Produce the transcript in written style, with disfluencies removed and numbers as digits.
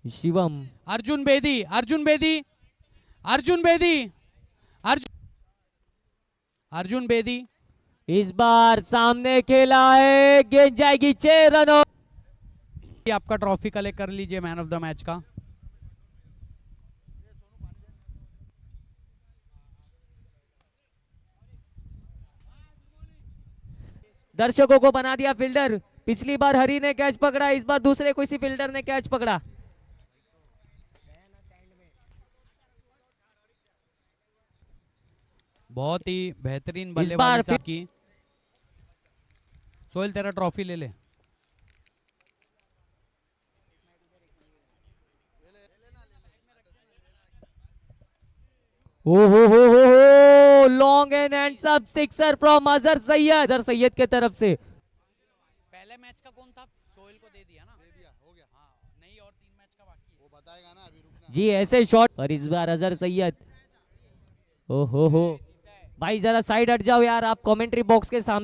शिवम, अर्जुन बेदी, अर्जुन बेदी, अर्जुन बेदी, अर्जुन अर्जुन बेदी। इस बार सामने खेला है, गेंद जाएगी 6 रनों। ये आपका ट्रॉफी कलेक्ट कर लीजिए मैन ऑफ द मैच का। दर्शकों को बना दिया फील्डर। पिछली बार हरी ने कैच पकड़ा, इस बार दूसरे किसी फील्डर ने कैच पकड़ा। बहुत ही बेहतरीन बार बल्लेबाजी साहब की। सोहेल तेरा ट्रॉफी ले ले। ओहो, long and handsome sixer from Azhar Syed. Azhar Syed के तरफ से। पहले मैच का कौन था? सोहेल को दे दिया ना? दे दिया, हो गया। हाँ, नहीं और 3 मैच का बाकी है। वो बताएगा ना, अभी रुकना। जी ऐसे शॉट। और इस बार अजहर सैयद। ओहो, भाई जरा साइड हट जाओ यार, आप कमेंट्री बॉक्स के सामने।